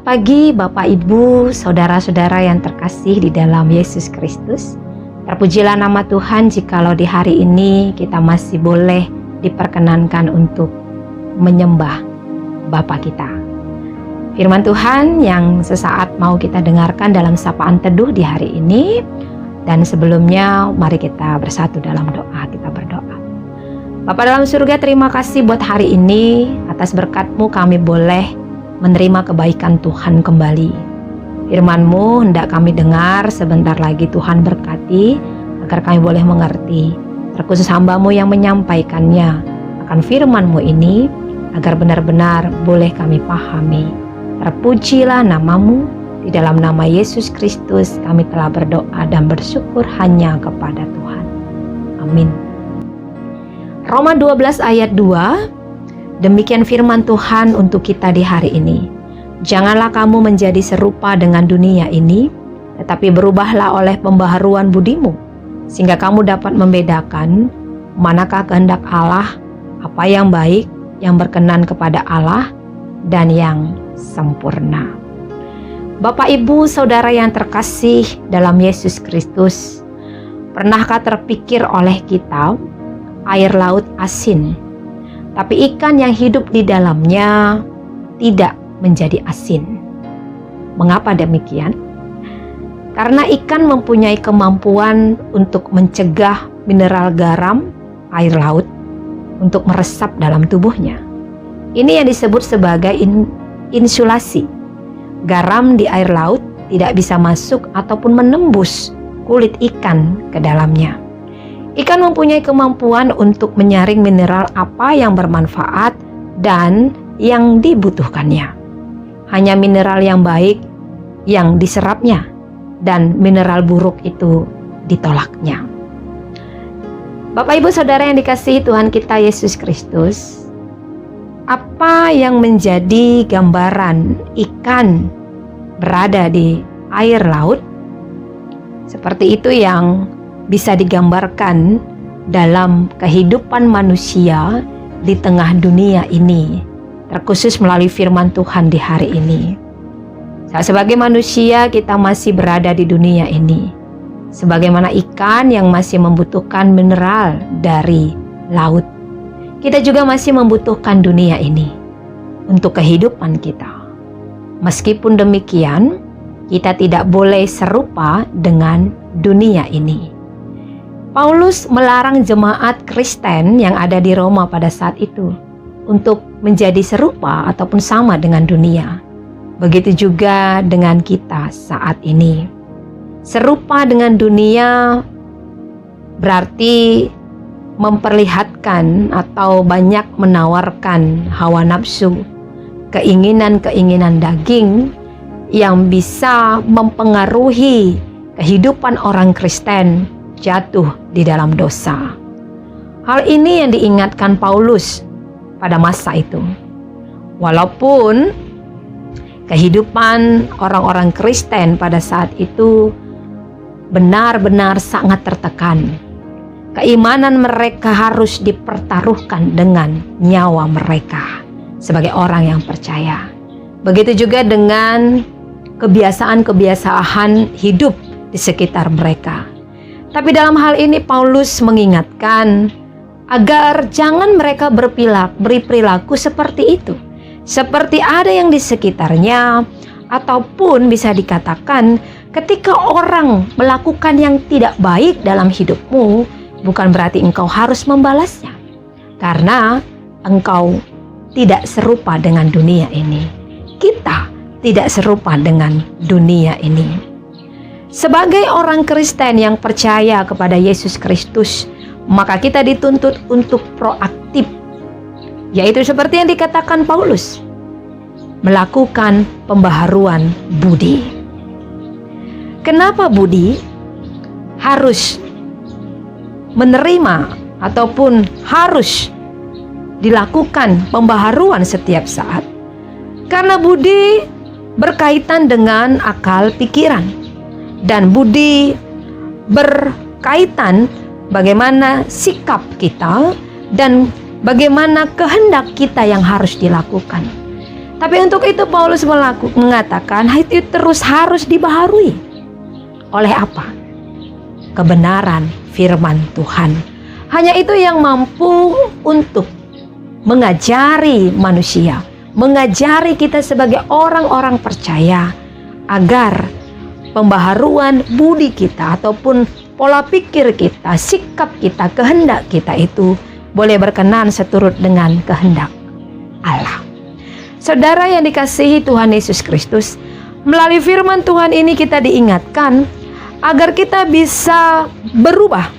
Selamat pagi Bapak Ibu, saudara-saudara yang terkasih di dalam Yesus Kristus. Terpujilah nama Tuhan jikalau di hari ini kita masih boleh diperkenankan untuk menyembah Bapa kita. Firman Tuhan yang sesaat mau kita dengarkan dalam sapaan teduh di hari ini. Dan sebelumnya mari kita bersatu dalam doa, kita berdoa. Bapa dalam surga, terima kasih buat hari ini. Atas berkat-Mu kami boleh menerima kebaikan Tuhan kembali. Firman-Mu hendak kami dengar, sebentar lagi Tuhan berkati agar kami boleh mengerti. Terkhusus hamba-Mu yang menyampaikannya akan firman-Mu ini, agar benar-benar boleh kami pahami. Terpujilah nama-Mu, di dalam nama Yesus Kristus kami telah berdoa dan bersyukur hanya kepada Tuhan. Amin. Roma 12 ayat 2. Demikian firman Tuhan untuk kita di hari ini. Janganlah kamu menjadi serupa dengan dunia ini, tetapi berubahlah oleh pembaharuan budimu, sehingga kamu dapat membedakan manakah kehendak Allah, apa yang baik, yang berkenan kepada Allah, dan yang sempurna. Bapak, Ibu, Saudara yang terkasih dalam Yesus Kristus, pernahkah terpikir oleh kita air laut asin, tapi ikan yang hidup di dalamnya tidak menjadi asin? Mengapa demikian? Karena ikan mempunyai kemampuan untuk mencegah mineral garam air laut untuk meresap dalam tubuhnya. Ini yang disebut sebagai insulasi. Garam di air laut tidak bisa masuk ataupun menembus kulit ikan ke dalamnya. Ikan mempunyai kemampuan untuk menyaring mineral apa yang bermanfaat dan yang dibutuhkannya. Hanya mineral yang baik yang diserapnya, dan mineral buruk itu ditolaknya. Bapak, Ibu, Saudara yang dikasihi Tuhan kita Yesus Kristus, apa yang menjadi gambaran ikan berada di air laut? Seperti itu yang bisa digambarkan dalam kehidupan manusia di tengah dunia ini, terkhusus melalui firman Tuhan di hari ini. Sebagai manusia, kita masih berada di dunia ini, sebagaimana ikan yang masih membutuhkan mineral dari laut. Kita juga masih membutuhkan dunia ini untuk kehidupan kita. Meskipun demikian, kita tidak boleh serupa dengan dunia ini. Paulus melarang jemaat Kristen yang ada di Roma pada saat itu untuk menjadi serupa ataupun sama dengan dunia. Begitu juga dengan kita saat ini. Serupa dengan dunia berarti memperlihatkan atau banyak menawarkan hawa nafsu, keinginan-keinginan daging yang bisa mempengaruhi kehidupan orang Kristen jatuh di dalam dosa. Hal ini yang diingatkan Paulus pada masa itu. Walaupun kehidupan orang-orang Kristen pada saat itu benar-benar sangat tertekan. Keimanan mereka harus dipertaruhkan dengan nyawa mereka sebagai orang yang percaya. Begitu juga dengan kebiasaan-kebiasaan hidup di sekitar mereka. Tapi dalam hal ini Paulus mengingatkan agar jangan mereka berperilaku seperti itu. Seperti ada yang di sekitarnya, ataupun bisa dikatakan ketika orang melakukan yang tidak baik dalam hidupmu, bukan berarti engkau harus membalasnya. Karena engkau tidak serupa dengan dunia ini. Kita tidak serupa dengan dunia ini. Sebagai orang Kristen yang percaya kepada Yesus Kristus, maka kita dituntut untuk proaktif, yaitu seperti yang dikatakan Paulus, melakukan pembaharuan budi. Kenapa budi harus menerima ataupun harus dilakukan pembaharuan setiap saat? Karena budi berkaitan dengan akal pikiran. Dan budi berkaitan bagaimana sikap kita dan bagaimana kehendak kita yang harus dilakukan. Tapi untuk itu Paulus mengatakan itu terus harus dibaharui. Oleh apa? Kebenaran firman Tuhan. Hanya itu yang mampu untuk mengajari manusia, mengajari kita sebagai orang-orang percaya agar pembaharuan budi kita ataupun pola pikir kita, sikap kita, kehendak kita itu boleh berkenan seturut dengan kehendak Allah. Saudara yang dikasihi Tuhan Yesus Kristus, melalui firman Tuhan ini kita diingatkan agar kita bisa berubah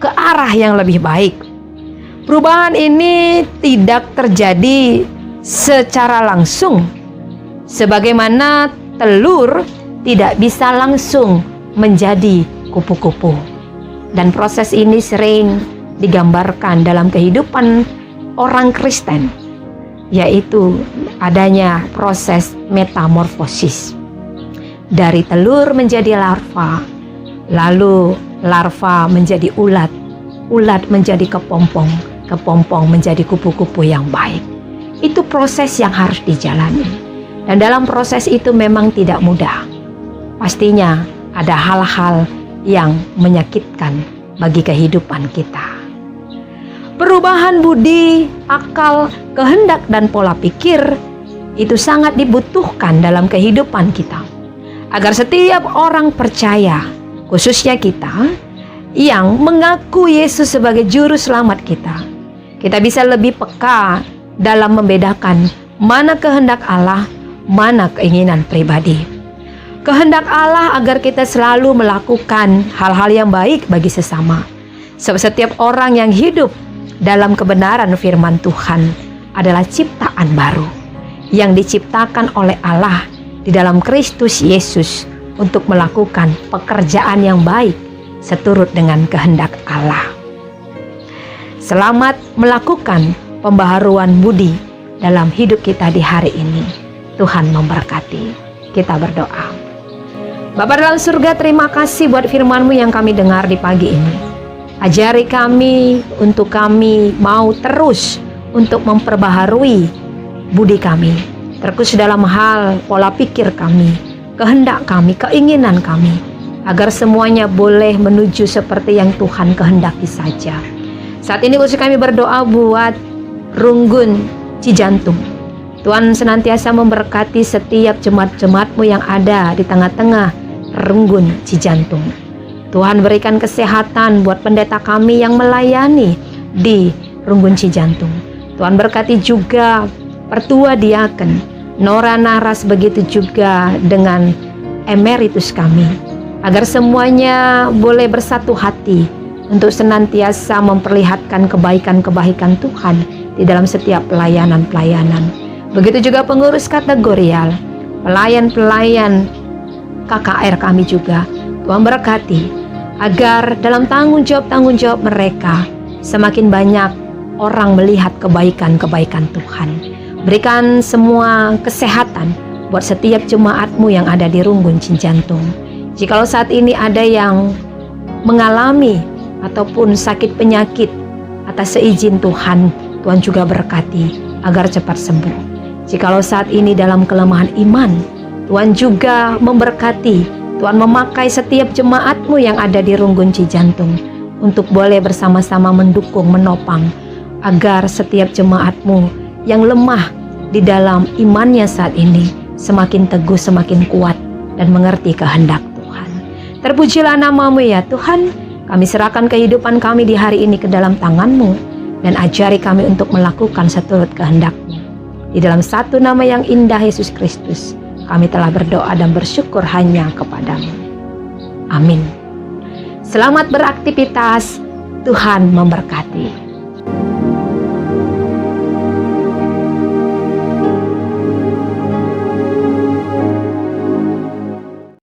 ke arah yang lebih baik. Perubahan ini tidak terjadi secara langsung, sebagaimana telur tidak bisa langsung menjadi kupu-kupu. Dan proses ini sering digambarkan dalam kehidupan orang Kristen, yaitu adanya proses metamorfosis. Dari telur menjadi larva, lalu larva menjadi ulat, ulat menjadi kepompong, kepompong menjadi kupu-kupu yang baik. Itu proses yang harus dijalani. Dan dalam proses itu memang tidak mudah. Pastinya ada hal-hal yang menyakitkan bagi kehidupan kita. Perubahan budi, akal, kehendak, dan pola pikir itu sangat dibutuhkan dalam kehidupan kita. Agar setiap orang percaya, khususnya kita, yang mengaku Yesus sebagai juru selamat kita bisa lebih peka dalam membedakan mana kehendak Allah, mana keinginan pribadi. Kehendak Allah agar kita selalu melakukan hal-hal yang baik bagi sesama. Sebab setiap orang yang hidup dalam kebenaran firman Tuhan adalah ciptaan baru yang diciptakan oleh Allah di dalam Kristus Yesus untuk melakukan pekerjaan yang baik seturut dengan kehendak Allah. Selamat melakukan pembaharuan budi dalam hidup kita di hari ini. Tuhan memberkati. Kita berdoa. Bapa dalam surga, terima kasih buat firman-Mu yang kami dengar di pagi ini. Ajari kami untuk kami mau terus untuk memperbaharui budi kami, terkhusus dalam hal pola pikir kami, kehendak kami, keinginan kami, agar semuanya boleh menuju seperti yang Tuhan kehendaki saja. Saat ini khusus kami berdoa buat Runggun Cijantung. Tuhan senantiasa memberkati setiap jemaat-jemaat-Mu yang ada di tengah-tengah Runggun Cijantung. Tuhan berikan kesehatan buat pendeta kami yang melayani di Runggun Cijantung. Tuhan berkati juga Pertua Diaken Nora Naras, begitu juga dengan emeritus kami, agar semuanya boleh bersatu hati untuk senantiasa memperlihatkan kebaikan-kebaikan Tuhan di dalam setiap pelayanan-pelayanan. Begitu juga pengurus kategorial, pelayan-pelayan KKR kami juga. Tuhan berkati agar dalam tanggung jawab mereka semakin banyak orang melihat kebaikan-kebaikan Tuhan. Berikan semua kesehatan buat setiap jemaat-Mu yang ada di Runggun Cijantung. Jikalau saat ini ada yang mengalami ataupun sakit penyakit, atas seizin Tuhan, Tuhan juga berkati agar cepat sembuh. Jikalau saat ini dalam kelemahan iman, Tuhan juga memberkati. Tuhan memakai setiap jemaat-Mu yang ada di Runggun Cijantung untuk boleh bersama-sama mendukung, menopang, agar setiap jemaat-Mu yang lemah di dalam imannya saat ini semakin teguh, semakin kuat, dan mengerti kehendak Tuhan. Terpujilah nama-Mu ya Tuhan. Kami serahkan kehidupan kami di hari ini ke dalam tangan-Mu, dan ajari kami untuk melakukan seturut kehendak-Mu. Di dalam satu nama yang indah, Yesus Kristus, kami telah berdoa dan bersyukur hanya kepada-Mu. Amin. Selamat beraktivitas. Tuhan memberkati.